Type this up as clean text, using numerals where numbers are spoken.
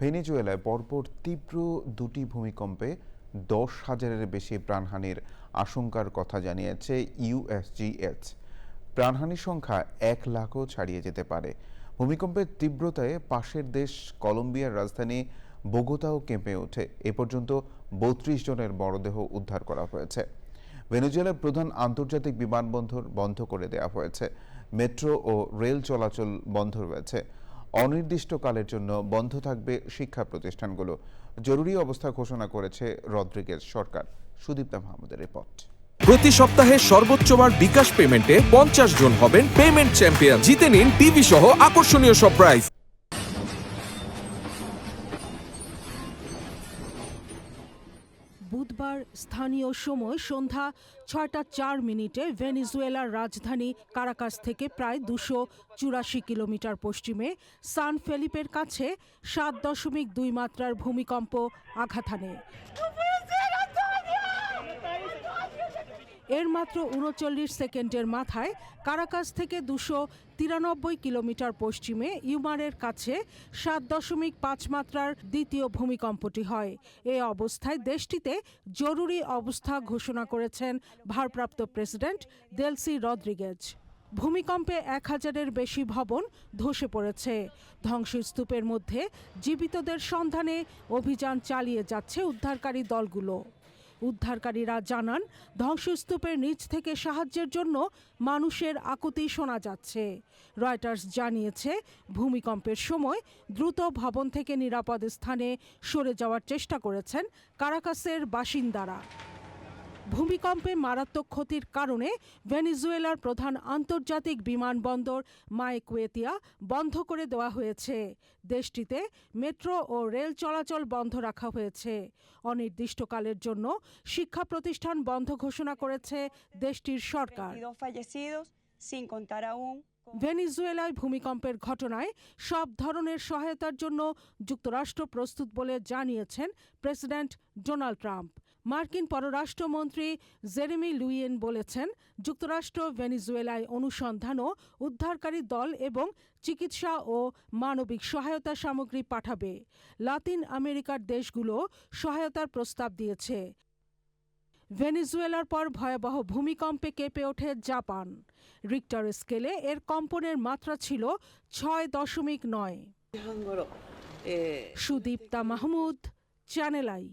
ভেনেজুয়েলায় পরপর তীব্র দুটি ভূমিকম্পে 10,000-এর বেশি প্রাণহানির আশঙ্কার কথা জানিয়েছে ইউএসজিএস। প্রাণহানির সংখ্যা 1 লাখও ছাড়িয়ে যেতে পারে। ভূমিকম্পের তীব্রতায় পাশের দেশ কলম্বিয়ার রাজধানী বোগোতাও কেঁপে ওঠে। এ পর্যন্ত 32 জনের মরদেহ উদ্ধার করা হয়েছে। ভেনেজুয়েলার প্রধান আন্তর্জাতিক বিমানবন্দর বন্ধ করে দেওয়া হয়েছে। মেট্রো ও রেল চলাচল বন্ধ রয়েছে। অনির্দিষ্টকালের জন্য বন্ধ থাকবে শিক্ষা প্রতিষ্ঠানগুলো। জরুরি অবস্থা ঘোষণা করেছে রদ্রিগেজ সরকার। সুদীপ্তা মাহমুদের রিপোর্ট। প্রতি সপ্তাহে সর্বোচ্চবার বিকাশ পেমেন্টে 50 জন হবেন পেমেন্ট চ্যাম্পিয়ন। জিতে নিন টিভি সহ আকর্ষণীয় সব প্রাইজ। বুধবার স্থানীয় সময় সন্ধ্যা 6:04 ভেনেজুয়েলার রাজধানী কারাকাস থেকে প্রায় 284 কিলোমিটার পশ্চিমে সান ফেলিপের কাছে 7.2 মাত্রার ভূমিকম্প আঘাত হানে। এর মাত্র 39 সেকেন্ডের মাথায় কারাকাস থেকে 293 কিলোমিটার পশ্চিমে ইউমারের কাছে 7.5 মাত্রার দ্বিতীয় ভূমিকম্পটি হয়। এ অবস্থায় দেশটিতে জরুরি অবস্থা ঘোষণা করেছেন ভারপ্রাপ্ত প্রেসিডেন্ট দেলসি রদ্রিগেজ। ভূমিকম্পে 1000-এর বেশি ভবন ধসে পড়েছে। ধ্বংসস্তূপের মধ্যে জীবিতদের সন্ধানে অভিযান চালিয়ে যাচ্ছে উদ্ধারকারী দলগুলো। উদ্ধারকারীরা জানান, ধ্বংসস্তূপের নিচ থেকে সাহায্যের জন্য মানুষের আকুতি শোনা যাচ্ছে। রয়টার্স জানিয়েছে, ভূমিকম্পের সময় দ্রুত ভবন থেকে নিরাপদ স্থানে সরে যাওয়ার চেষ্টা করেছেন কারাকাসের বাসিন্দারা। ভূমিকম্পে মারাত্মক ক্ষতির কারণে ভেনেজুয়েলার প্রধান আন্তর্জাতিক বিমানবন্দর মাইকুয়েতিয়া বন্ধ করে দেওয়া হয়েছে। দেশটিতে মেট্রো ও রেল চলাচল বন্ধ রাখা হয়েছে। অনির্দিষ্টকালের জন্য শিক্ষা প্রতিষ্ঠান বন্ধ ঘোষণা করেছে দেশটির সরকার। ভেনেজুয়েলায় ভূমিকম্পের ঘটনায় সব ধরনের সহায়তার জন্য যুক্তরাষ্ট্র প্রস্তুত বলে জানিয়েছেন প্রেসিডেন্ট ডোনাল্ড ট্রাম্প। মার্কিন পররাষ্ট্রমন্ত্রী জেরেমি লুইয়েন বলেছেন, যুক্তরাষ্ট্র ভেনেজুয়েলায় অনুসন্ধান ও উদ্ধারকারী দল এবং চিকিৎসা ও মানবিক সহায়তা সামগ্রী পাঠাবে। লাতিন আমেরিকার দেশগুলো সহায়তার প্রস্তাব দিয়েছে। ভেনেজুয়েলার পর ভয়াবহ ভূমিকম্পে কেঁপে ওঠে জাপান। রিক্টার স্কেলে এর কম্পনের মাত্রা ছিল 6.9। Sudipta Mahmud, channel I.